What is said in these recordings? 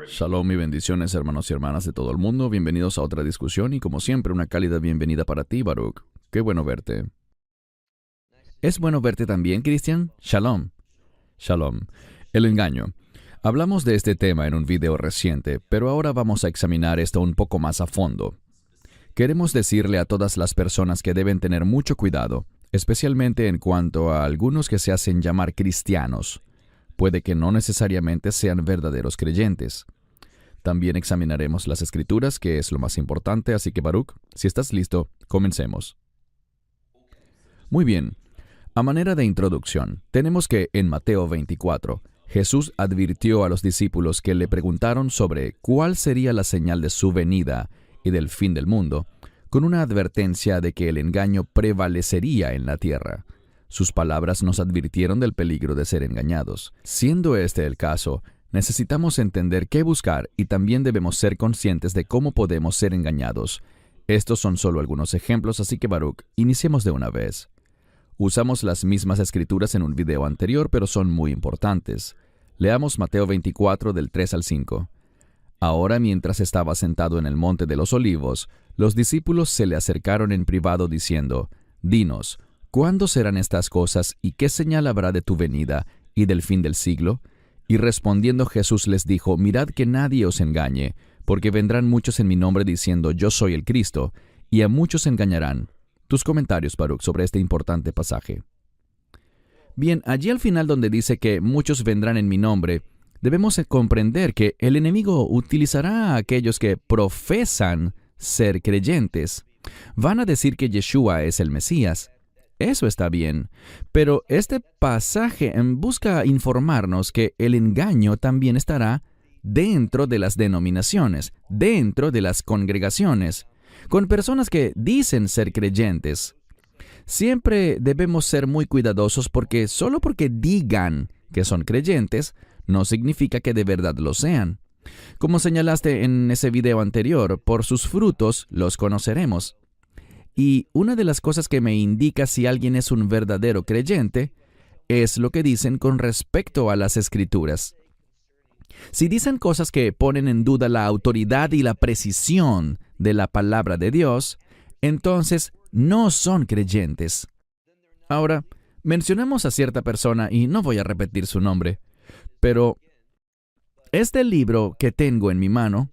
Shalom y bendiciones, hermanos y hermanas de todo el mundo. Bienvenidos a otra discusión y, como siempre, una cálida bienvenida para ti, Baruch. Qué bueno verte. ¿Es bueno verte también, Cristian? Shalom. Shalom. El engaño. Hablamos de este tema en un video reciente, pero ahora vamos a examinar esto un poco más a fondo. Queremos decirle a todas las personas que deben tener mucho cuidado, especialmente en cuanto a algunos que se hacen llamar cristianos. Puede que no necesariamente sean verdaderos creyentes. También examinaremos las Escrituras, que es lo más importante, así que Baruch, si estás listo, comencemos. Muy bien. A manera de introducción, tenemos que en Mateo 24, Jesús advirtió a los discípulos que le preguntaron sobre cuál sería la señal de su venida y del fin del mundo, con una advertencia de que el engaño prevalecería en la tierra. Sus palabras nos advirtieron del peligro de ser engañados. Siendo este el caso, necesitamos entender qué buscar y también debemos ser conscientes de cómo podemos ser engañados. Estos son solo algunos ejemplos, así que Baruch, iniciemos de una vez. Usamos las mismas escrituras en un video anterior, pero son muy importantes. Leamos Mateo 24 del 3 al 5. Ahora, mientras estaba sentado en el monte de los olivos, los discípulos se le acercaron en privado diciendo, «Dinos, ¿cuándo serán estas cosas y qué señal habrá de tu venida y del fin del siglo?» Y respondiendo Jesús les dijo, «Mirad que nadie os engañe, porque vendrán muchos en mi nombre diciendo, yo soy el Cristo, y a muchos engañarán». Tus comentarios, Baruch, sobre este importante pasaje. Bien, allí al final donde dice que muchos vendrán en mi nombre, debemos comprender que el enemigo utilizará a aquellos que profesan ser creyentes. Van a decir que Yeshua es el Mesías. Eso está bien, pero este pasaje busca informarnos que el engaño también estará dentro de las denominaciones, dentro de las congregaciones, con personas que dicen ser creyentes. Siempre debemos ser muy cuidadosos porque solo porque digan que son creyentes, no significa que de verdad lo sean. Como señalaste en ese video anterior, por sus frutos los conoceremos. Y una de las cosas que me indica si alguien es un verdadero creyente es lo que dicen con respecto a las Escrituras. Si dicen cosas que ponen en duda la autoridad y la precisión de la palabra de Dios, entonces no son creyentes. Ahora, mencionamos a cierta persona y no voy a repetir su nombre, pero este libro que tengo en mi mano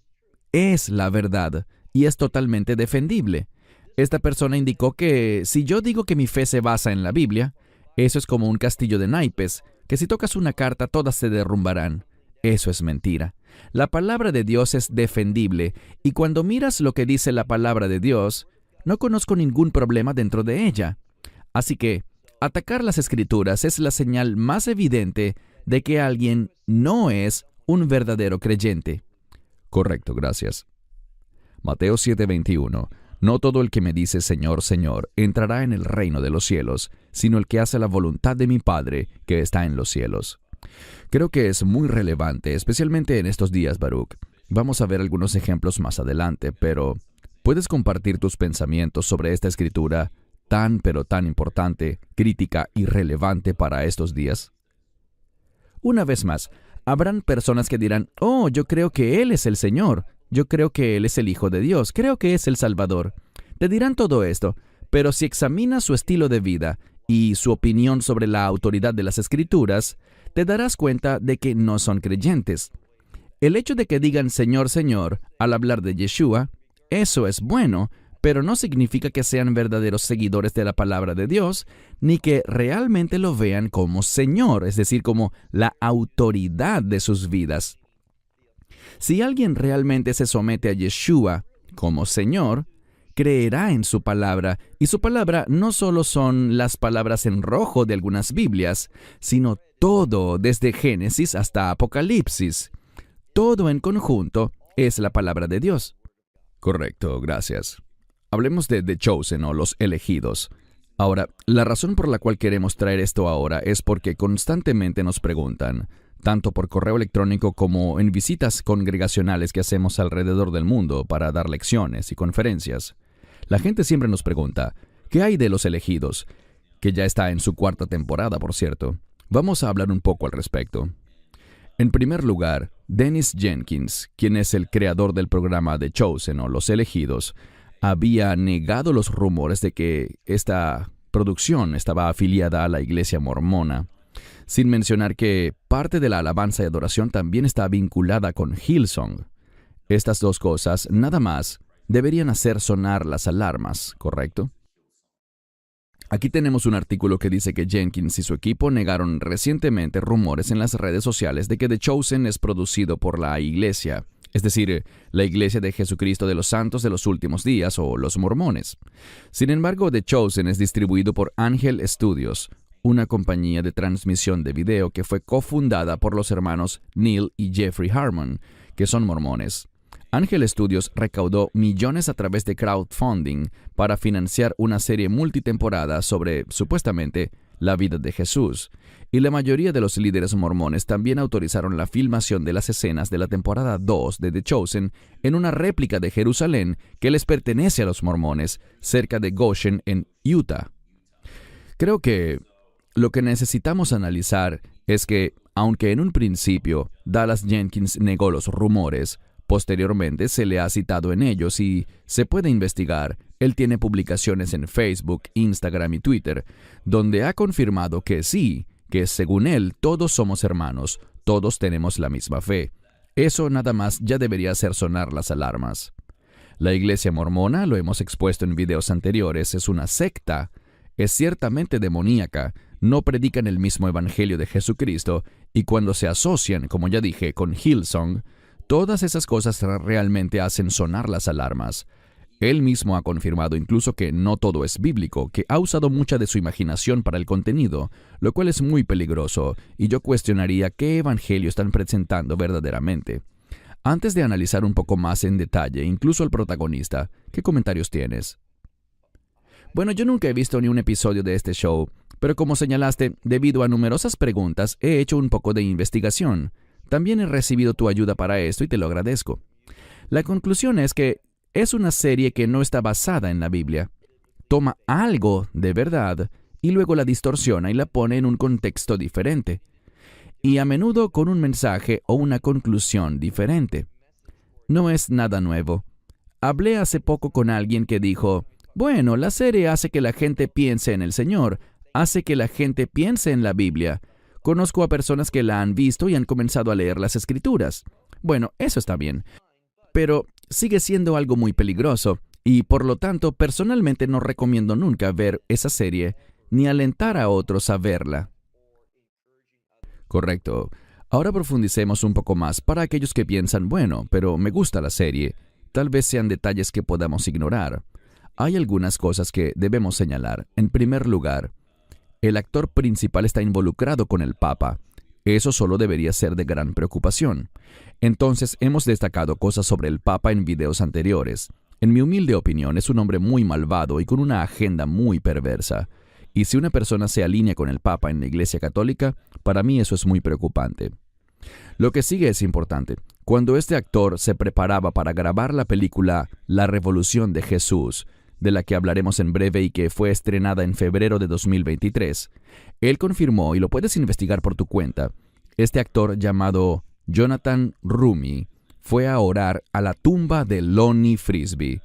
es la verdad y es totalmente defendible. Esta persona indicó que si yo digo que mi fe se basa en la Biblia, eso es como un castillo de naipes, que si tocas una carta todas se derrumbarán. Eso es mentira. La palabra de Dios es defendible, y cuando miras lo que dice la palabra de Dios, no conozco ningún problema dentro de ella. Así que, atacar las Escrituras es la señal más evidente de que alguien no es un verdadero creyente. Correcto, gracias. Mateo 7:21. No todo el que me dice Señor, Señor, entrará en el reino de los cielos, sino el que hace la voluntad de mi Padre que está en los cielos. Creo que es muy relevante, especialmente en estos días, Baruch. Vamos a ver algunos ejemplos más adelante, pero ¿puedes compartir tus pensamientos sobre esta escritura tan pero tan importante, crítica y relevante para estos días? Una vez más, habrán personas que dirán, «Oh, yo creo que Él es el Señor. Yo creo que Él es el Hijo de Dios. Creo que es el Salvador». Te dirán todo esto, pero si examinas su estilo de vida y su opinión sobre la autoridad de las Escrituras, te darás cuenta de que no son creyentes. El hecho de que digan Señor, Señor al hablar de Yeshua, eso es bueno, pero no significa que sean verdaderos seguidores de la palabra de Dios, ni que realmente lo vean como Señor, es decir, como la autoridad de sus vidas. Si alguien realmente se somete a Yeshua como Señor, creerá en su palabra, y su palabra no solo son las palabras en rojo de algunas Biblias, sino todo desde Génesis hasta Apocalipsis. Todo en conjunto es la palabra de Dios. Correcto, gracias. Hablemos de The Chosen o los elegidos. Ahora, la razón por la cual queremos traer esto ahora es porque constantemente nos preguntan, tanto por correo electrónico como en visitas congregacionales que hacemos alrededor del mundo para dar lecciones y conferencias. La gente siempre nos pregunta, ¿qué hay de los elegidos? Que ya está en su 4ª temporada, por cierto. Vamos a hablar un poco al respecto. En primer lugar, Dennis Jenkins, quien es el creador del programa The Chosen o Los Elegidos, había negado los rumores de que esta producción estaba afiliada a la iglesia mormona, sin mencionar que parte de la alabanza y adoración también está vinculada con Hillsong. Estas dos cosas, nada más, deberían hacer sonar las alarmas, ¿correcto? Aquí tenemos un artículo que dice que Jenkins y su equipo negaron recientemente rumores en las redes sociales de que The Chosen es producido por la Iglesia, es decir, la Iglesia de Jesucristo de los Santos de los Últimos Días o los mormones. Sin embargo, The Chosen es distribuido por Angel Studios, una compañía de transmisión de video que fue cofundada por los hermanos Neil y Jeffrey Harmon, que son mormones. Angel Studios recaudó millones a través de crowdfunding para financiar una serie multitemporada sobre, supuestamente, la vida de Jesús, y la mayoría de los líderes mormones también autorizaron la filmación de las escenas de la temporada 2 de The Chosen en una réplica de Jerusalén que les pertenece a los mormones, cerca de Goshen, en Utah. Creo que lo que necesitamos analizar es que, aunque en un principio Dallas Jenkins negó los rumores, posteriormente se le ha citado en ellos y se puede investigar. Él tiene publicaciones en Facebook, Instagram y Twitter, donde ha confirmado que sí, que según él todos somos hermanos, todos tenemos la misma fe. Eso nada más ya debería hacer sonar las alarmas. La iglesia mormona, lo hemos expuesto en videos anteriores, es una secta, es ciertamente demoníaca, no predican el mismo evangelio de Jesucristo y cuando se asocian, como ya dije, con Hillsong, todas esas cosas realmente hacen sonar las alarmas. Él mismo ha confirmado incluso que no todo es bíblico, que ha usado mucha de su imaginación para el contenido, lo cual es muy peligroso, y yo cuestionaría qué evangelio están presentando verdaderamente. Antes de analizar un poco más en detalle, incluso al protagonista, ¿qué comentarios tienes? Bueno, yo nunca he visto ni un episodio de este show, pero como señalaste, debido a numerosas preguntas, he hecho un poco de investigación. También he recibido tu ayuda para esto y te lo agradezco. La conclusión es que es una serie que no está basada en la Biblia. Toma algo de verdad y luego la distorsiona y la pone en un contexto diferente. Y a menudo con un mensaje o una conclusión diferente. No es nada nuevo. Hablé hace poco con alguien que dijo, bueno, la serie hace que la gente piense en el Señor, hace que la gente piense en la Biblia. Conozco a personas que la han visto y han comenzado a leer las Escrituras. Bueno, eso está bien. Pero sigue siendo algo muy peligroso y, por lo tanto, personalmente no recomiendo nunca ver esa serie ni alentar a otros a verla. Correcto. Ahora profundicemos un poco más para aquellos que piensan, bueno, pero me gusta la serie. Tal vez sean detalles que podamos ignorar. Hay algunas cosas que debemos señalar. En primer lugar, el actor principal está involucrado con el Papa. Eso solo debería ser de gran preocupación. Entonces, hemos destacado cosas sobre el Papa en videos anteriores. En mi humilde opinión, es un hombre muy malvado y con una agenda muy perversa. Y si una persona se alinea con el Papa en la Iglesia Católica, para mí eso es muy preocupante. Lo que sigue es importante. Cuando este actor se preparaba para grabar la película La Revolución de Jesús, de la que hablaremos en breve y que fue estrenada en febrero de 2023, él confirmó, y lo puedes investigar por tu cuenta, este actor llamado Jonathan Roumie fue a orar a la tumba de Lonnie Frisbee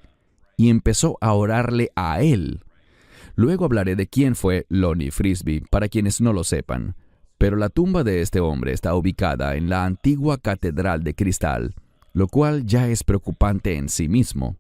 y empezó a orarle a él. Luego hablaré de quién fue Lonnie Frisbee, para quienes no lo sepan, pero la tumba de este hombre está ubicada en la antigua Catedral de Cristal, lo cual ya es preocupante en sí mismo.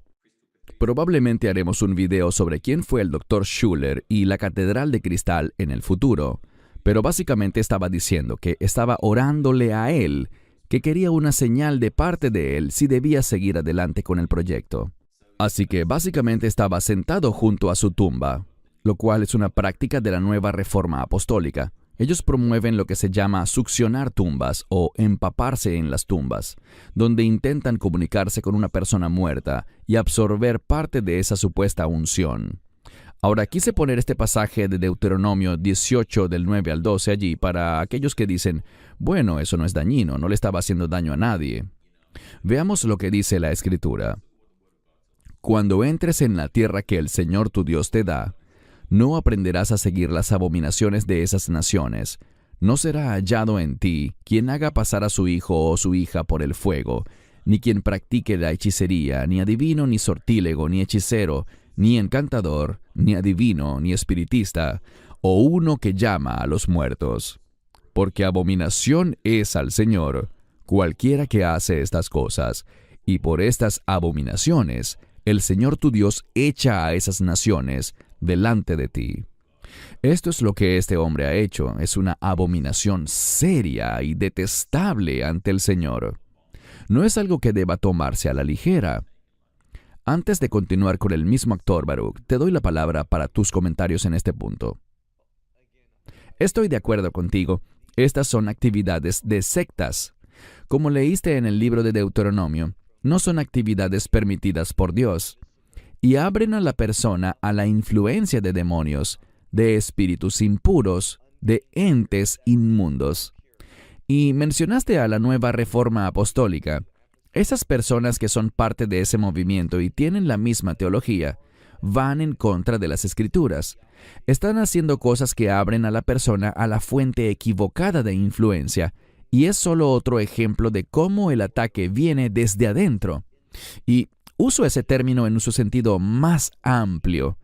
Probablemente haremos un video sobre quién fue el Dr. Schuller y la Catedral de Cristal en el futuro, pero básicamente estaba diciendo que estaba orándole a él, que quería una señal de parte de él si debía seguir adelante con el proyecto. Así que básicamente estaba sentado junto a su tumba, lo cual es una práctica de la nueva reforma apostólica. Ellos promueven lo que se llama succionar tumbas o empaparse en las tumbas, donde intentan comunicarse con una persona muerta y absorber parte de esa supuesta unción. Ahora quise poner este pasaje de Deuteronomio 18 del 9 al 12 allí para aquellos que dicen, bueno, eso no es dañino, no le estaba haciendo daño a nadie. Veamos lo que dice la Escritura. Cuando entres en la tierra que el Señor tu Dios te da, no aprenderás a seguir las abominaciones de esas naciones, No será hallado en ti quien haga pasar a su hijo o su hija por el fuego, ni quien practique la hechicería, ni adivino, ni sortílego, ni hechicero, ni encantador, ni adivino, ni espiritista, o uno que llama a los muertos. Porque abominación es al Señor cualquiera que hace estas cosas, y por estas abominaciones el Señor tu Dios echa a esas naciones delante de ti. Esto es lo que este hombre ha hecho, es una abominación seria y detestable ante el Señor. No es algo que deba tomarse a la ligera. Antes de continuar con el mismo actor, Baruch, te doy la palabra para tus comentarios en este punto. Estoy de acuerdo contigo. Estas son actividades de sectas. Como leíste en el libro de Deuteronomio, no son actividades permitidas por Dios y abren a la persona a la influencia de demonios, de espíritus impuros, de entes inmundos. Y mencionaste a la Nueva Reforma Apostólica. Esas personas que son parte de ese movimiento y tienen la misma teología, van en contra de las Escrituras. Están haciendo cosas que abren a la persona a la fuente equivocada de influencia, y es solo otro ejemplo de cómo el ataque viene desde adentro. Y uso ese término en su sentido más amplio,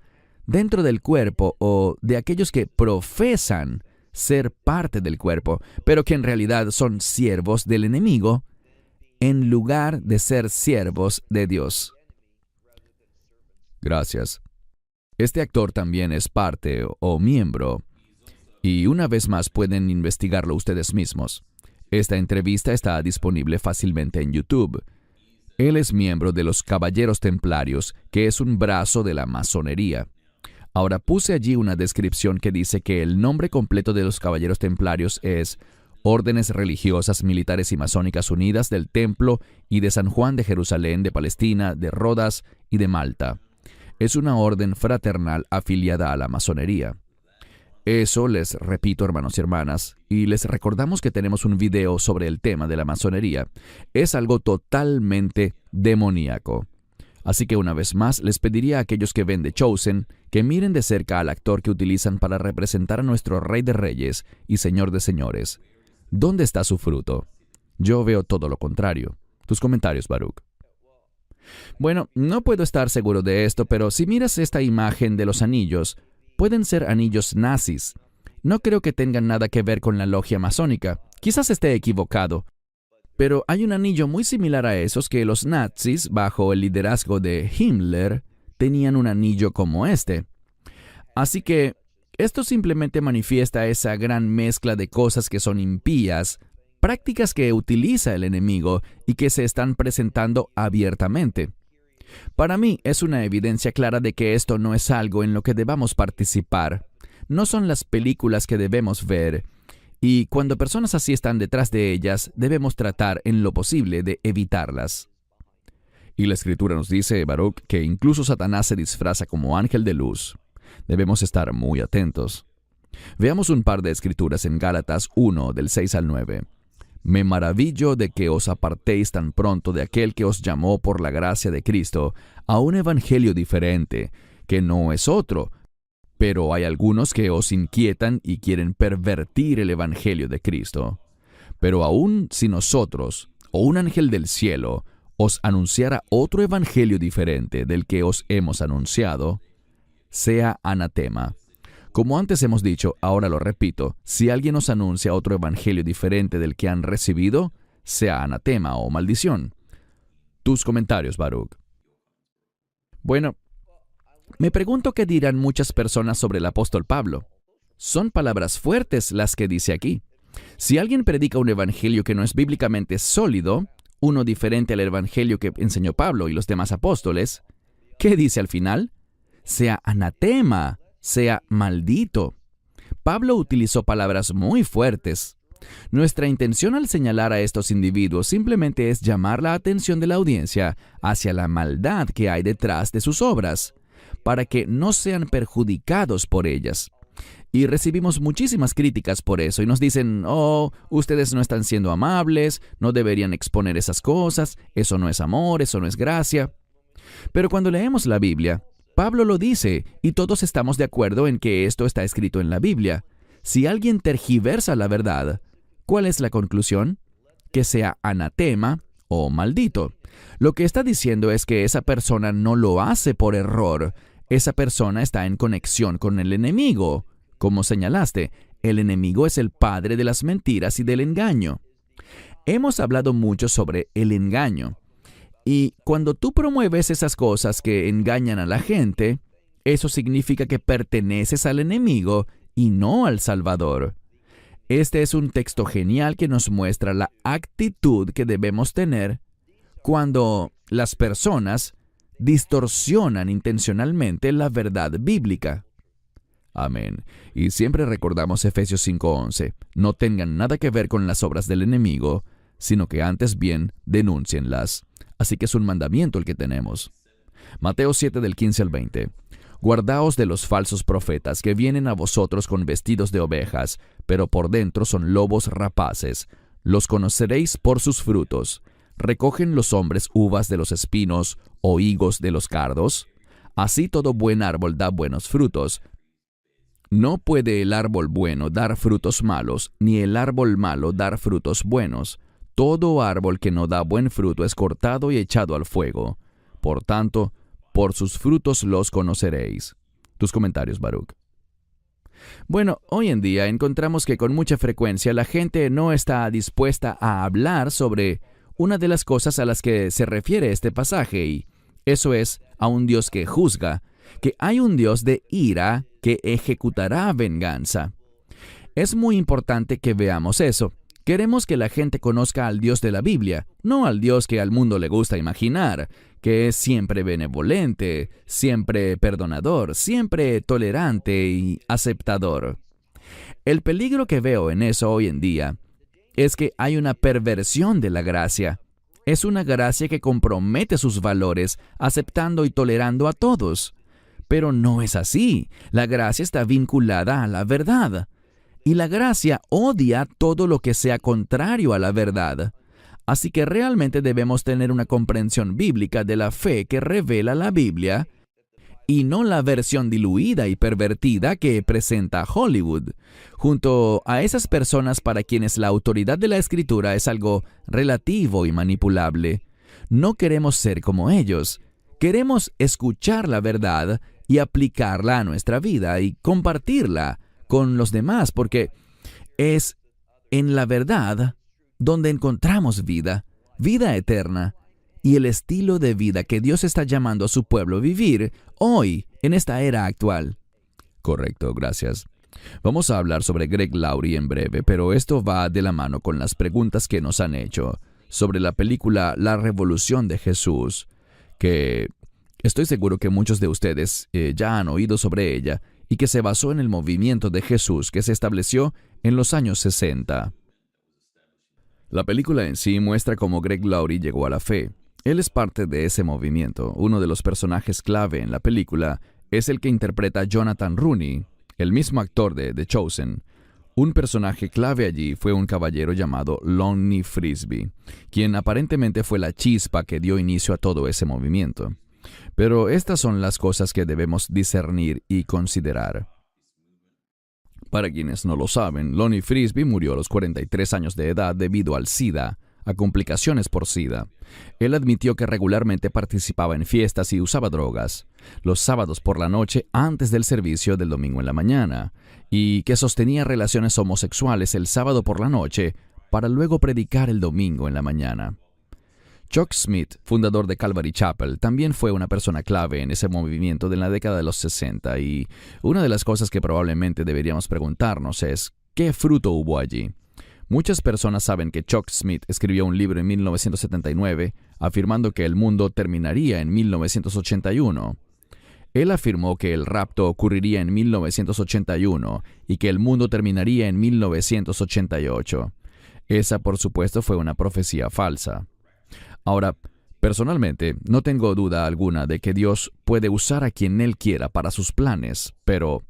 dentro del cuerpo o de aquellos que profesan ser parte del cuerpo, pero que en realidad son siervos del enemigo, en lugar de ser siervos de Dios. Gracias. Este actor también es parte o miembro, y una vez más pueden investigarlo ustedes mismos. Esta entrevista está disponible fácilmente en YouTube. Él es miembro de los Caballeros Templarios, que es un brazo de la masonería. Ahora puse allí una descripción que dice que el nombre completo de los Caballeros Templarios es Órdenes Religiosas Militares y Masónicas Unidas del Templo y de San Juan de Jerusalén, de Palestina, de Rodas y de Malta. Es una orden fraternal afiliada a la masonería. Eso les repito, hermanos y hermanas, y les recordamos que tenemos un video sobre el tema de la masonería. Es algo totalmente demoníaco. Así que una vez más les pediría a aquellos que ven The Chosen que miren de cerca al actor que utilizan para representar a nuestro Rey de Reyes y Señor de Señores. ¿Dónde está su fruto? Yo veo todo lo contrario. Tus comentarios, Baruch. Bueno, no puedo estar seguro de esto, pero si miras esta imagen de los anillos, pueden ser anillos nazis. No creo que tengan nada que ver con la logia masónica. Quizás esté equivocado. Pero hay un anillo muy similar a esos que los nazis, bajo el liderazgo de Himmler, tenían un anillo como este. Así que esto simplemente manifiesta esa gran mezcla de cosas que son impías, prácticas que utiliza el enemigo y que se están presentando abiertamente. Para mí es una evidencia clara de que esto no es algo en lo que debamos participar. No son las películas que debemos ver. Y cuando personas así están detrás de ellas, debemos tratar en lo posible de evitarlas. Y la Escritura nos dice, Baruch, que incluso Satanás se disfraza como ángel de luz. Debemos estar muy atentos. Veamos un par de escrituras en Gálatas 1, del 6 al 9. Me maravillo de que os apartéis tan pronto de aquel que os llamó por la gracia de Cristo a un evangelio diferente, que no es otro. Pero hay algunos que os inquietan y quieren pervertir el evangelio de Cristo. Pero aun si nosotros, o un ángel del cielo, os anunciara otro evangelio diferente del que os hemos anunciado, sea anatema. Como antes hemos dicho, ahora lo repito, si alguien os anuncia otro evangelio diferente del que han recibido, sea anatema o maldición. Tus comentarios, Baruch. Bueno, me pregunto qué dirán muchas personas sobre el apóstol Pablo. Son palabras fuertes las que dice aquí. Si alguien predica un evangelio que no es bíblicamente sólido, uno diferente al evangelio que enseñó Pablo y los demás apóstoles, ¿qué dice al final? Sea anatema, sea maldito. Pablo utilizó palabras muy fuertes. Nuestra intención al señalar a estos individuos simplemente es llamar la atención de la audiencia hacia la maldad que hay detrás de sus obras, para que no sean perjudicados por ellas. Y recibimos muchísimas críticas por eso, y nos dicen, oh, ustedes no están siendo amables, no deberían exponer esas cosas, eso no es amor, eso no es gracia. Pero cuando leemos la Biblia, Pablo lo dice, y todos estamos de acuerdo en que esto está escrito en la Biblia. Si alguien tergiversa la verdad, ¿cuál es la conclusión? Que sea anatema o maldito. Lo que está diciendo es que esa persona no lo hace por error. Esa persona está en conexión con el enemigo. Como señalaste, el enemigo es el padre de las mentiras y del engaño. Hemos hablado mucho sobre el engaño. Y cuando tú promueves esas cosas que engañan a la gente, eso significa que perteneces al enemigo y no al Salvador. Este es un texto genial que nos muestra la actitud que debemos tener cuando las personas distorsionan intencionalmente la verdad bíblica. Amén. Y siempre recordamos Efesios 5:11. No tengan nada que ver con las obras del enemigo, sino que antes bien denúncienlas. Así que es un mandamiento el que tenemos. Mateo 7 del 15 al 20. Guardaos de los falsos profetas que vienen a vosotros con vestidos de ovejas, pero por dentro son lobos rapaces. Los conoceréis por sus frutos. ¿Recogen los hombres uvas de los espinos o higos de los cardos? Así todo buen árbol da buenos frutos. No puede el árbol bueno dar frutos malos, ni el árbol malo dar frutos buenos. Todo árbol que no da buen fruto es cortado y echado al fuego. Por tanto, por sus frutos los conoceréis. Tus comentarios, Baruch. Bueno, hoy en día encontramos que con mucha frecuencia la gente no está dispuesta a hablar sobre una de las cosas a las que se refiere este pasaje, y eso es a un Dios que juzga, que hay un Dios de ira que ejecutará venganza. Es muy importante que veamos eso. Queremos que la gente conozca al Dios de la Biblia, no al Dios que al mundo le gusta imaginar, que es siempre benevolente, siempre perdonador, siempre tolerante y aceptador. El peligro que veo en eso hoy en día es que hay una perversión de la gracia. Es una gracia que compromete sus valores, aceptando y tolerando a todos. Pero no es así. La gracia está vinculada a la verdad. Y la gracia odia todo lo que sea contrario a la verdad. Así que realmente debemos tener una comprensión bíblica de la fe que revela la Biblia, y no la versión diluida y pervertida que presenta Hollywood, junto a esas personas para quienes la autoridad de la Escritura es algo relativo y manipulable. No queremos ser como ellos. Queremos escuchar la verdad y aplicarla a nuestra vida y compartirla con los demás, porque es en la verdad donde encontramos vida, vida eterna, y el estilo de vida que Dios está llamando a su pueblo a vivir hoy, en esta era actual. Correcto, gracias. Vamos a hablar sobre Greg Laurie en breve, pero esto va de la mano con las preguntas que nos han hecho sobre la película La Revolución de Jesús, que estoy seguro que muchos de ustedes ya han oído sobre ella, y que se basó en el movimiento de Jesús que se estableció en los años 60. La película en sí muestra cómo Greg Laurie llegó a la fe. Él es parte de ese movimiento. Uno de los personajes clave en la película es el que interpreta a Jonathan Rooney, el mismo actor de The Chosen. Un personaje clave allí fue un caballero llamado Lonnie Frisbee, quien aparentemente fue la chispa que dio inicio a todo ese movimiento. Pero estas son las cosas que debemos discernir y considerar. Para quienes no lo saben, Lonnie Frisbee murió a los 43 años de edad debido al SIDA, a complicaciones por SIDA. Él admitió que regularmente participaba en fiestas y usaba drogas, los sábados por la noche antes del servicio del domingo en la mañana, y que sostenía relaciones homosexuales el sábado por la noche para luego predicar el domingo en la mañana. Chuck Smith, fundador de Calvary Chapel, también fue una persona clave en ese movimiento de la década de los 60, y una de las cosas que probablemente deberíamos preguntarnos es, ¿qué fruto hubo allí? Muchas personas saben que Chuck Smith escribió un libro en 1979 afirmando que el mundo terminaría en 1981. Él afirmó que el rapto ocurriría en 1981 y que el mundo terminaría en 1988. Esa, por supuesto, fue una profecía falsa. Ahora, personalmente, no tengo duda alguna de que Dios puede usar a quien Él quiera para sus planes, pero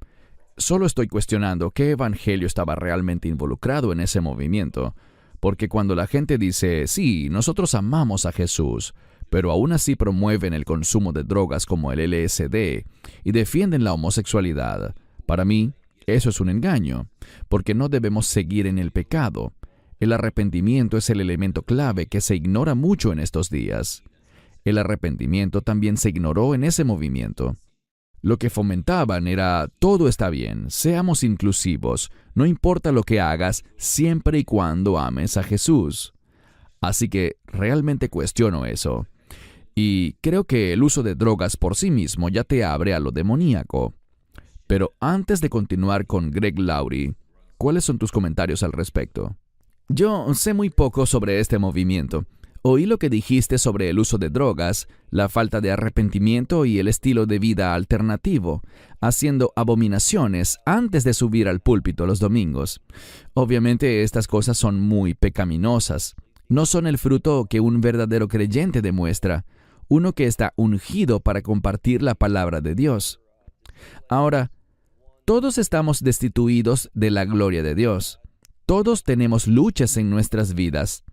solo estoy cuestionando qué evangelio estaba realmente involucrado en ese movimiento, porque cuando la gente dice, sí, nosotros amamos a Jesús, pero aún así promueven el consumo de drogas como el LSD y defienden la homosexualidad, para mí, eso es un engaño. porque no debemos seguir en el pecado. El arrepentimiento es el elemento clave que se ignora mucho en estos días. El arrepentimiento también se ignoró en ese movimiento. Lo que fomentaban era: todo está bien, seamos inclusivos, no importa lo que hagas, siempre y cuando ames a Jesús. Así que realmente cuestiono eso. Y creo que el uso de drogas por sí mismo ya te abre a lo demoníaco. Pero antes de continuar con Greg Laurie, ¿cuáles son tus comentarios al respecto? Yo sé muy poco sobre este movimiento. Oí lo que dijiste sobre el uso de drogas, la falta de arrepentimiento y el estilo de vida alternativo, haciendo abominaciones antes de subir al púlpito los domingos. Obviamente estas cosas son muy pecaminosas. No son el fruto que un verdadero creyente demuestra, uno que está ungido para compartir la palabra de Dios. Ahora, todos estamos destituidos de la gloria de Dios. Todos tenemos luchas en nuestras vidas,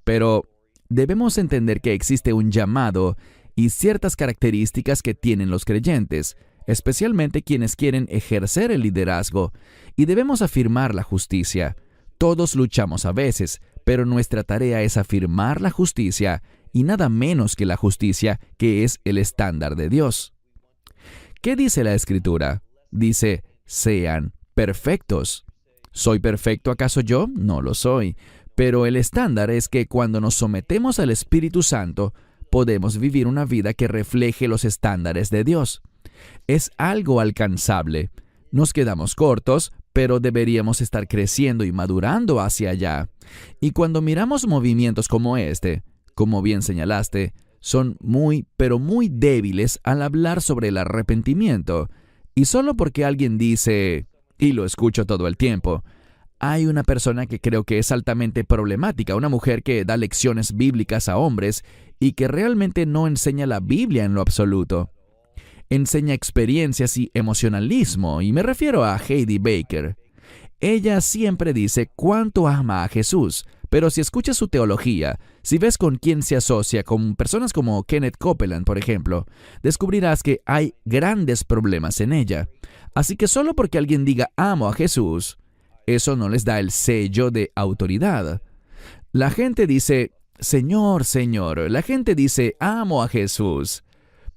pero debemos entender que existe un llamado y ciertas características que tienen los creyentes, especialmente quienes quieren ejercer el liderazgo, y debemos afirmar la justicia. Todos luchamos a veces, pero nuestra tarea es afirmar la justicia y nada menos que la justicia, que es el estándar de Dios. ¿Qué dice la Escritura? Dice: sean perfectos. ¿Soy perfecto acaso yo? No lo soy. Pero el estándar es que cuando nos sometemos al Espíritu Santo, podemos vivir una vida que refleje los estándares de Dios. Es algo alcanzable. Nos quedamos cortos, pero deberíamos estar creciendo y madurando hacia allá. Y cuando miramos movimientos como este, como bien señalaste, son muy, pero muy débiles al hablar sobre el arrepentimiento. Y solo porque alguien dice, y lo escucho todo el tiempo, hay una persona que creo que es altamente problemática, una mujer que da lecciones bíblicas a hombres y que realmente no enseña la Biblia en lo absoluto. Enseña experiencias y emocionalismo, y me refiero a Heidi Baker. Ella siempre dice cuánto ama a Jesús, pero si escuchas su teología, si ves con quién se asocia, con personas como Kenneth Copeland, por ejemplo, descubrirás que hay grandes problemas en ella. Así que solo porque alguien diga amo a Jesús, eso no les da el sello de autoridad. La gente dice, Señor, Señor. La gente dice, amo a Jesús.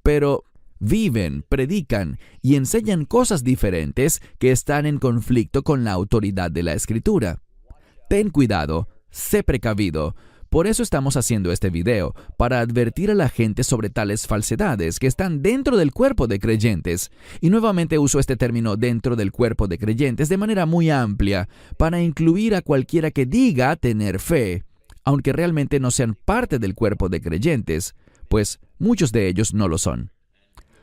Pero viven, predican y enseñan cosas diferentes que están en conflicto con la autoridad de la Escritura. Ten cuidado, sé precavido. Por eso estamos haciendo este video, para advertir a la gente sobre tales falsedades que están dentro del cuerpo de creyentes. Y nuevamente uso este término dentro del cuerpo de creyentes de manera muy amplia, para incluir a cualquiera que diga tener fe, aunque realmente no sean parte del cuerpo de creyentes, pues muchos de ellos no lo son.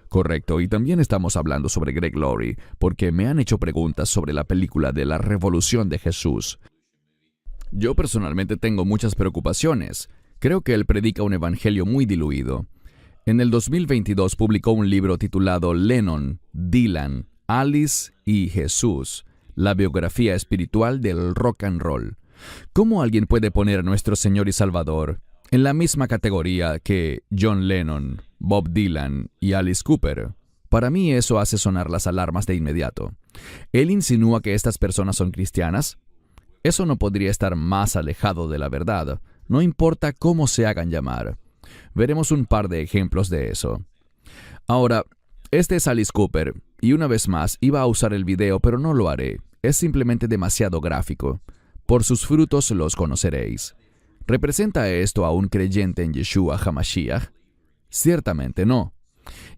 Correcto, y también estamos hablando sobre Greg Laurie, porque me han hecho preguntas sobre la película de la Revolución de Jesús. Yo personalmente tengo muchas preocupaciones. Creo que él predica un evangelio muy diluido. En el 2022 publicó un libro titulado Lennon, Dylan, Alice y Jesús, la biografía espiritual del rock and roll. ¿Cómo alguien puede poner a nuestro Señor y Salvador en la misma categoría que John Lennon, Bob Dylan y Alice Cooper? Para mí eso hace sonar las alarmas de inmediato. ¿Él insinúa que estas personas son cristianas? Eso no podría estar más alejado de la verdad, no importa cómo se hagan llamar. Veremos un par de ejemplos de eso. Ahora, este es Alice Cooper, y una vez más iba a usar el video, pero no lo haré. Es simplemente demasiado gráfico. Por sus frutos los conoceréis. ¿Representa esto a un creyente en Yeshua HaMashiach? Ciertamente no.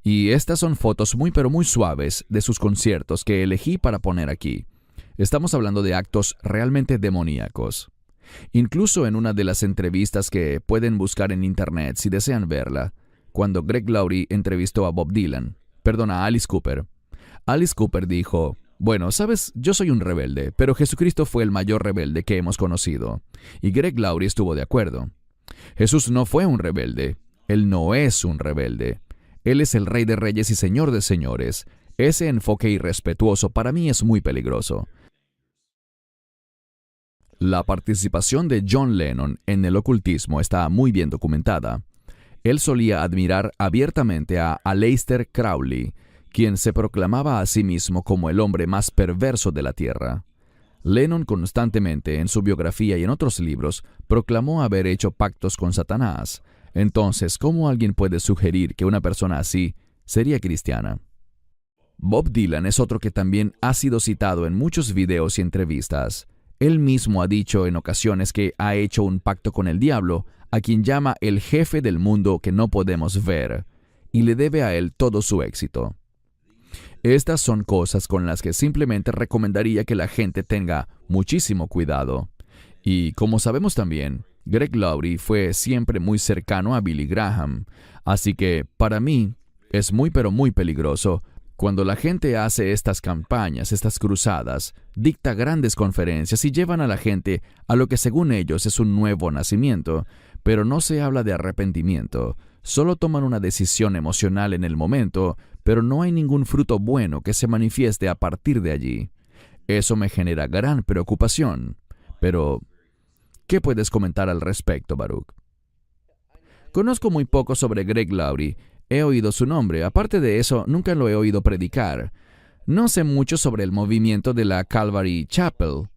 Y estas son fotos muy pero muy suaves de sus conciertos que elegí para poner aquí. Estamos hablando de actos realmente demoníacos. Incluso en una de las entrevistas que pueden buscar en internet si desean verla, cuando Greg Laurie entrevistó a Alice Cooper. Alice Cooper dijo, bueno, sabes, yo soy un rebelde, pero Jesucristo fue el mayor rebelde que hemos conocido. Y Greg Laurie estuvo de acuerdo. Jesús no fue un rebelde. Él no es un rebelde. Él es el Rey de Reyes y Señor de Señores. Ese enfoque irrespetuoso para mí es muy peligroso. La participación de John Lennon en el ocultismo está muy bien documentada. Él solía admirar abiertamente a Aleister Crowley, quien se proclamaba a sí mismo como el hombre más perverso de la tierra. Lennon constantemente, en su biografía y en otros libros, proclamó haber hecho pactos con Satanás. Entonces, ¿cómo alguien puede sugerir que una persona así sería cristiana? Bob Dylan es otro que también ha sido citado en muchos videos y entrevistas. Él mismo ha dicho en ocasiones que ha hecho un pacto con el diablo, a quien llama el jefe del mundo que no podemos ver, y le debe a él todo su éxito. Estas son cosas con las que simplemente recomendaría que la gente tenga muchísimo cuidado. Y como sabemos también, Greg Laurie fue siempre muy cercano a Billy Graham, así que para mí es muy pero muy peligroso cuando la gente hace estas campañas, estas cruzadas, dicta grandes conferencias y llevan a la gente a lo que según ellos es un nuevo nacimiento, pero no se habla de arrepentimiento. Solo toman una decisión emocional en el momento, pero no hay ningún fruto bueno que se manifieste a partir de allí. Eso me genera gran preocupación. Pero, ¿qué puedes comentar al respecto, Baruch? Conozco muy poco sobre Greg Laurie. He oído su nombre. Aparte de eso, nunca lo he oído predicar. No sé mucho sobre el movimiento de la Calvary Chapel.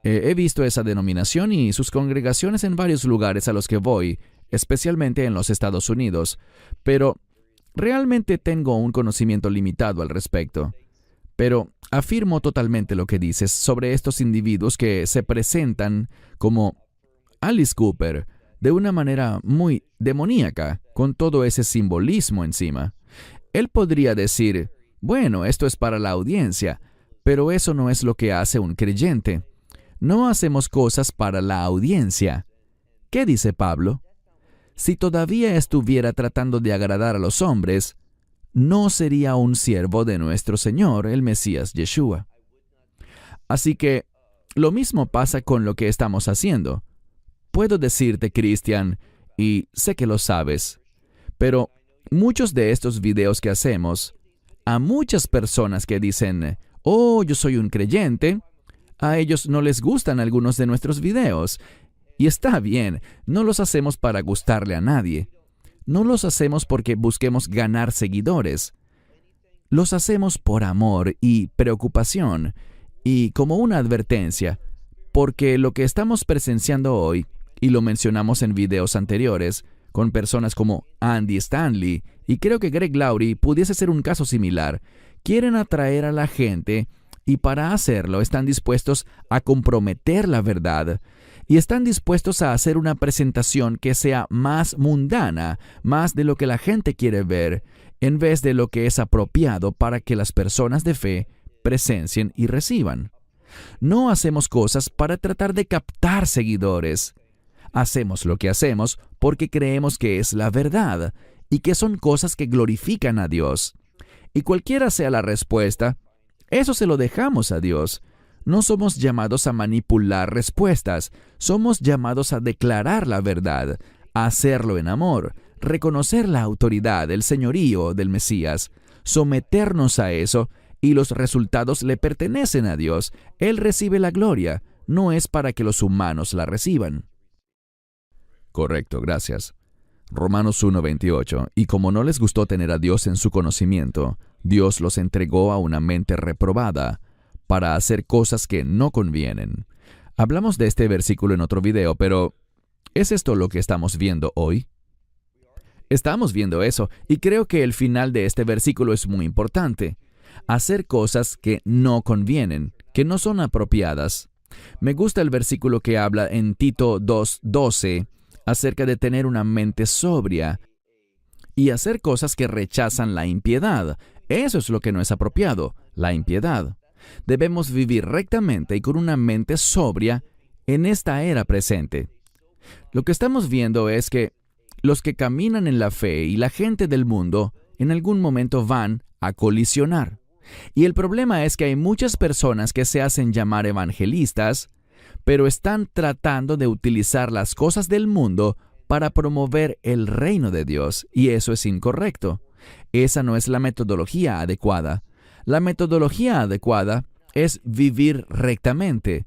He visto esa denominación y sus congregaciones en varios lugares a los que voy, especialmente en los Estados Unidos, pero realmente tengo un conocimiento limitado al respecto. Pero afirmo totalmente lo que dices sobre estos individuos que se presentan como Alice Cooper, de una manera muy demoníaca, con todo ese simbolismo encima. Él podría decir, bueno, esto es para la audiencia, pero eso no es lo que hace un creyente. No hacemos cosas para la audiencia. ¿Qué dice Pablo? Si todavía estuviera tratando de agradar a los hombres, no sería un siervo de nuestro Señor, el Mesías Yeshua. Así que, lo mismo pasa con lo que estamos haciendo. Puedo decirte, Christian, y sé que lo sabes, pero muchos de estos videos que hacemos, a muchas personas que dicen, oh, yo soy un creyente, a ellos no les gustan algunos de nuestros videos. Y está bien, no los hacemos para gustarle a nadie. No los hacemos porque busquemos ganar seguidores. Los hacemos por amor y preocupación, y como una advertencia, porque lo que estamos presenciando hoy, y lo mencionamos en videos anteriores, con personas como Andy Stanley, y creo que Greg Laurie pudiese ser un caso similar, quieren atraer a la gente, y para hacerlo están dispuestos a comprometer la verdad, y están dispuestos a hacer una presentación que sea más mundana, más de lo que la gente quiere ver, en vez de lo que es apropiado para que las personas de fe presencien y reciban. No hacemos cosas para tratar de captar seguidores. Hacemos lo que hacemos porque creemos que es la verdad y que son cosas que glorifican a Dios. Y cualquiera sea la respuesta, eso se lo dejamos a Dios. No somos llamados a manipular respuestas, somos llamados a declarar la verdad, a hacerlo en amor, reconocer la autoridad, el señorío del Mesías, someternos a eso, y los resultados le pertenecen a Dios. Él recibe la gloria, no es para que los humanos la reciban. Correcto, gracias. Romanos 1:28. Y como no les gustó tener a Dios en su conocimiento, Dios los entregó a una mente reprobada, para hacer cosas que no convienen. Hablamos de este versículo en otro video, pero ¿es esto lo que estamos viendo hoy? Estamos viendo eso, y creo que el final de este versículo es muy importante. Hacer cosas que no convienen, que no son apropiadas. Me gusta el versículo que habla en Tito 2:12 acerca de tener una mente sobria y hacer cosas que rechazan la impiedad. Eso es lo que no es apropiado, la impiedad. Debemos vivir rectamente y con una mente sobria en esta era presente. Lo que estamos viendo es que los que caminan en la fe y la gente del mundo en algún momento van a colisionar. Y el problema es que hay muchas personas que se hacen llamar evangelistas, pero están tratando de utilizar las cosas del mundo para promover el reino de Dios, y eso es incorrecto. Esa no es la metodología adecuada. La metodología adecuada es vivir rectamente,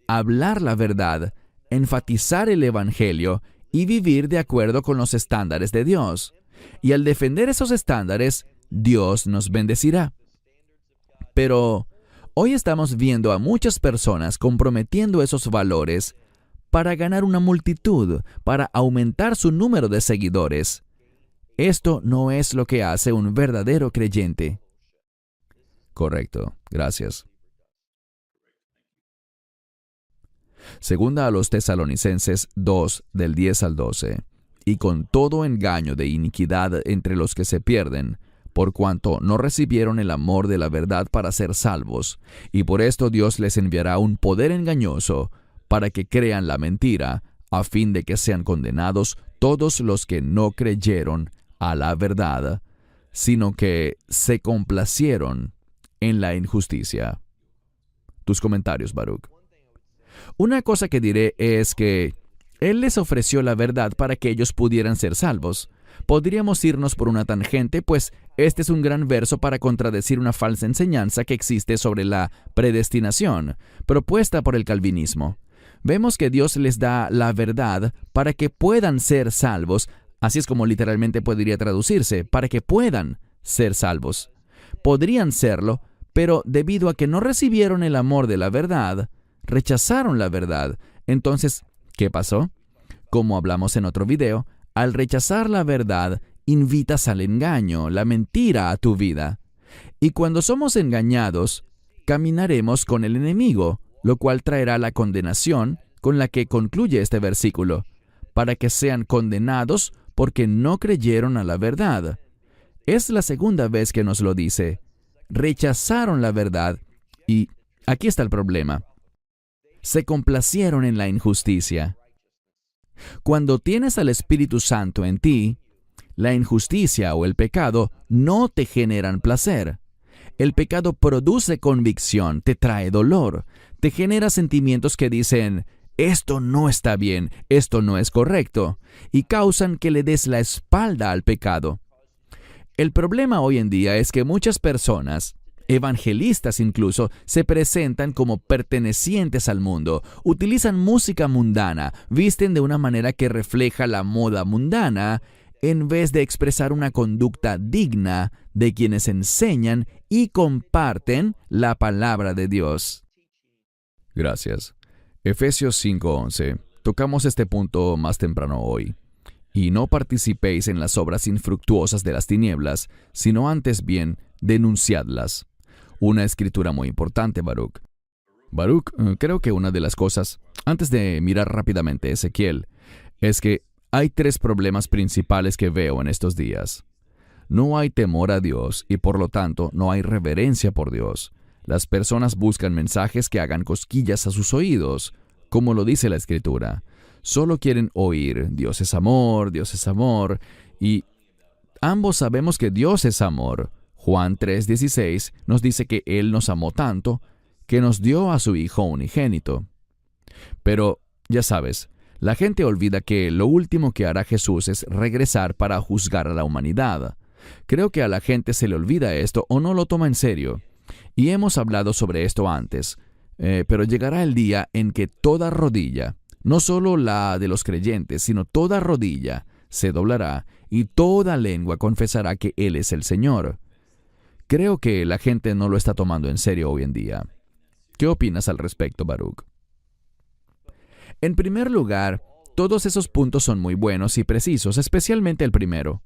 hablar la verdad, enfatizar el Evangelio y vivir de acuerdo con los estándares de Dios. Y al defender esos estándares, Dios nos bendecirá. Pero Hoy estamos viendo a muchas personas comprometiendo esos valores para ganar una multitud, para aumentar su número de seguidores. Esto no es lo que hace un verdadero creyente. Correcto, gracias. Segunda a los Tesalonicenses 2, del 10 al 12. Y con todo engaño de iniquidad entre los que se pierden, por cuanto no recibieron el amor de la verdad para ser salvos, y por esto Dios les enviará un poder engañoso, para que crean la mentira, a fin de que sean condenados todos los que no creyeron a la verdad, sino que se complacieron en la injusticia. Tus comentarios, Baruch. Una cosa que diré es que Él les ofreció la verdad para que ellos pudieran ser salvos. Podríamos irnos por una tangente, pues este es un gran verso para contradecir una falsa enseñanza que existe sobre la predestinación, propuesta por el calvinismo. Vemos que Dios les da la verdad para que puedan ser salvos, así es como literalmente podría traducirse, para que puedan ser salvos. Podrían serlo, pero debido a que no recibieron el amor de la verdad, rechazaron la verdad. Entonces, ¿qué pasó? Como hablamos en otro video, al rechazar la verdad, invitas al engaño, la mentira a tu vida. Y cuando somos engañados, caminaremos con el enemigo, lo cual traerá la condenación con la que concluye este versículo, para que sean condenados porque no creyeron a la verdad. Es la segunda vez que nos lo dice. Rechazaron la verdad y aquí está el problema. Se complacieron en la injusticia. Cuando tienes al Espíritu Santo en ti, la injusticia o el pecado no te generan placer. El pecado produce convicción, te trae dolor, te genera sentimientos que dicen, esto no está bien, esto no es correcto, y causan que le des la espalda al pecado. El problema hoy en día es que muchas personas, evangelistas incluso, se presentan como pertenecientes al mundo, utilizan música mundana, visten de una manera que refleja la moda mundana, en vez de expresar una conducta digna de quienes enseñan y comparten la palabra de Dios. Gracias. Efesios 5:11. Tocamos este punto más temprano hoy. Y no participéis en las obras infructuosas de las tinieblas, sino antes bien denunciadlas. Una escritura muy importante, Baruch. Baruch, creo que una de las cosas, antes de mirar rápidamente Ezequiel, es que hay 3 problemas principales que veo en estos días. No hay temor a Dios y por lo tanto no hay reverencia por Dios. Las personas buscan mensajes que hagan cosquillas a sus oídos, como lo dice la Escritura. Solo quieren oír, Dios es amor, y ambos sabemos que Dios es amor. Juan 3:16 nos dice que Él nos amó tanto que nos dio a su Hijo unigénito. Pero, ya sabes, la gente olvida que lo último que hará Jesús es regresar para juzgar a la humanidad. Creo que a la gente se le olvida esto o no lo toma en serio. Y hemos hablado sobre esto antes, pero llegará el día en que toda rodilla, no solo la de los creyentes, sino toda rodilla, se doblará y toda lengua confesará que Él es el Señor. Creo que la gente no lo está tomando en serio hoy en día. ¿Qué opinas al respecto, Baruch? En primer lugar, todos esos puntos son muy buenos y precisos, especialmente el primero.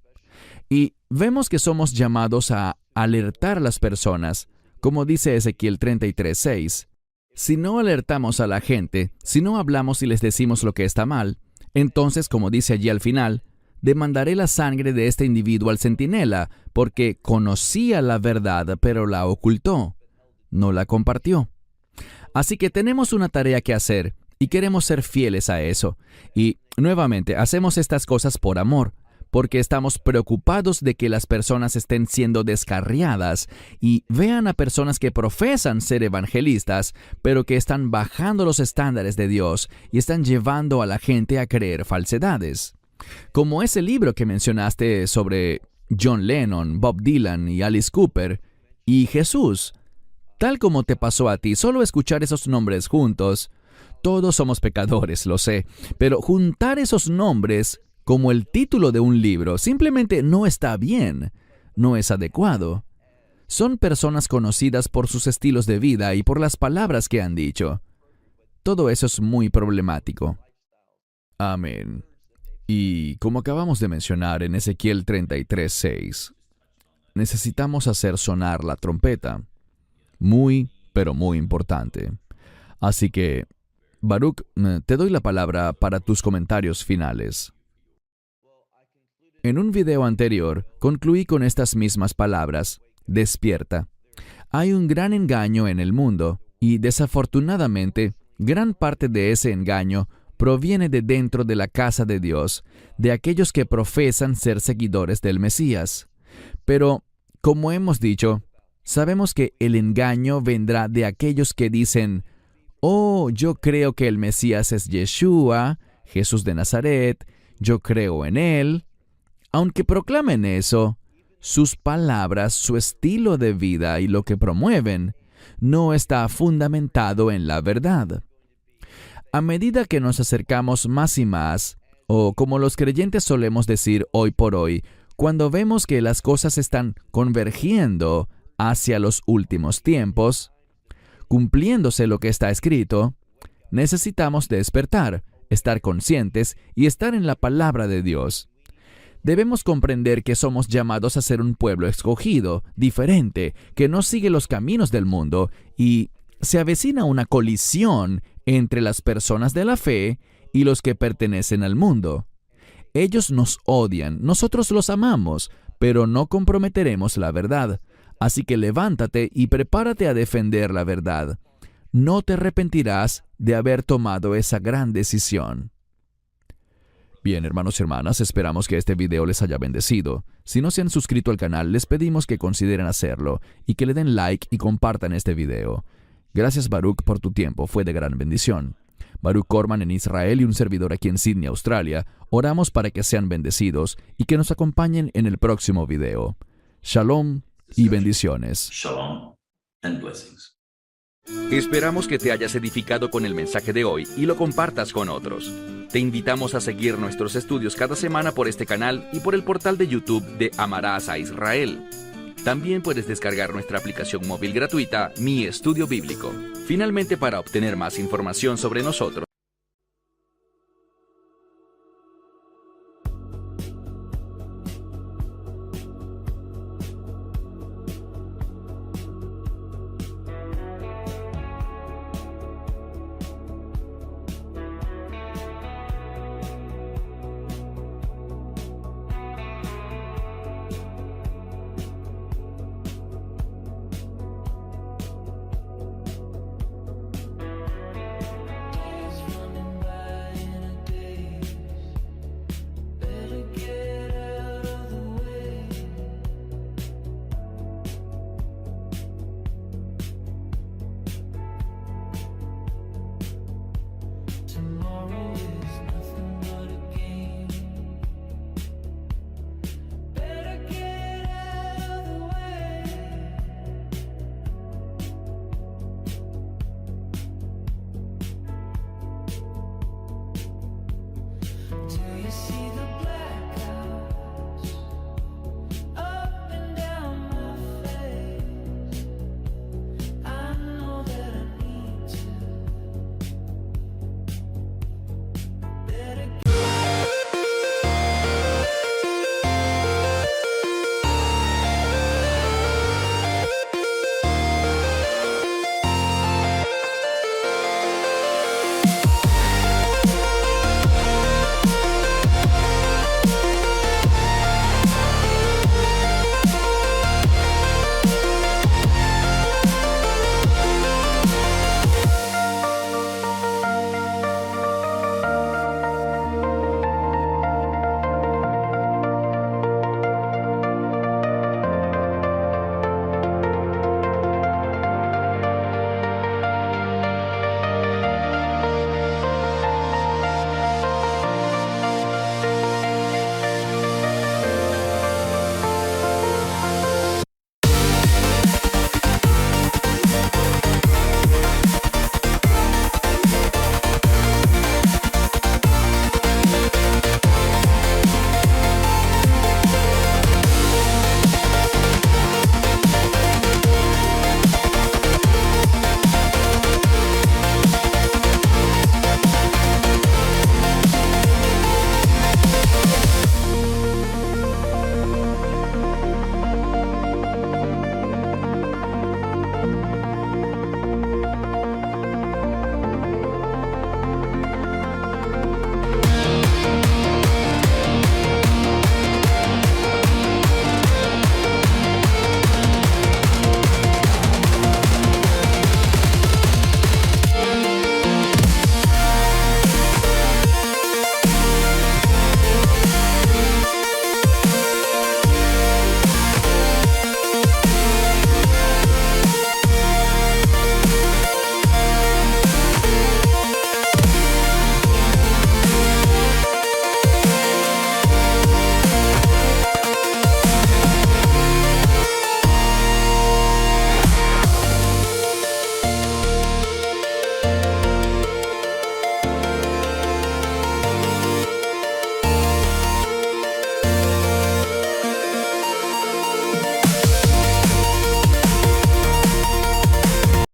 Y vemos que somos llamados a alertar a las personas, como dice Ezequiel 33:6. Si no alertamos a la gente, si no hablamos y les decimos lo que está mal, entonces, como dice allí al final, demandaré la sangre de este individuo al centinela, porque conocía la verdad, pero la ocultó, no la compartió. Así que tenemos una tarea que hacer, y queremos ser fieles a eso. Y, nuevamente, hacemos estas cosas por amor, porque estamos preocupados de que las personas estén siendo descarriadas y vean a personas que profesan ser evangelistas, pero que están bajando los estándares de Dios y están llevando a la gente a creer falsedades. Como ese libro que mencionaste sobre John Lennon, Bob Dylan y Alice Cooper y Jesús. Tal como te pasó a ti, solo escuchar esos nombres juntos. Todos somos pecadores, lo sé, pero juntar esos nombres como el título de un libro simplemente no está bien, no es adecuado. Son personas conocidas por sus estilos de vida y por las palabras que han dicho. Todo eso es muy problemático. Amén. Y como acabamos de mencionar en Ezequiel 33:6, necesitamos hacer sonar la trompeta. Muy, pero muy importante. Así que, Baruch, te doy la palabra para tus comentarios finales. En un video anterior, concluí con estas mismas palabras: despierta. Hay un gran engaño en el mundo y, desafortunadamente, gran parte de ese engaño proviene de dentro de la casa de Dios, de aquellos que profesan ser seguidores del Mesías. Pero, como hemos dicho, sabemos que el engaño vendrá de aquellos que dicen: «Oh, yo creo que el Mesías es Yeshua, Jesús de Nazaret, yo creo en él». Aunque proclamen eso, sus palabras, su estilo de vida y lo que promueven no está fundamentado en la verdad. A medida que nos acercamos más y más, o como los creyentes solemos decir hoy por hoy, cuando vemos que las cosas están convergiendo hacia los últimos tiempos, cumpliéndose lo que está escrito, necesitamos despertar, estar conscientes y estar en la palabra de Dios. Debemos comprender que somos llamados a ser un pueblo escogido, diferente, que no sigue los caminos del mundo, y se avecina una colisión entre las personas de la fe y los que pertenecen al mundo. Ellos nos odian, nosotros los amamos, pero no comprometeremos la verdad. Así que levántate y prepárate a defender la verdad. No te arrepentirás de haber tomado esa gran decisión. Bien, hermanos y hermanas, esperamos que este video les haya bendecido. Si no se han suscrito al canal, les pedimos que consideren hacerlo y que le den like y compartan este video. Gracias, Baruch, por tu tiempo, fue de gran bendición. Baruch Corman en Israel y un servidor aquí en Sydney, Australia, oramos para que sean bendecidos y que nos acompañen en el próximo video. Shalom y bendiciones. Shalom and blessings. Esperamos que te hayas edificado con el mensaje de hoy y lo compartas con otros. Te invitamos a seguir nuestros estudios cada semana por este canal y por el portal de YouTube de Amarás a Israel. También puedes descargar nuestra aplicación móvil gratuita Mi Estudio Bíblico. Finalmente, para obtener más información sobre nosotros,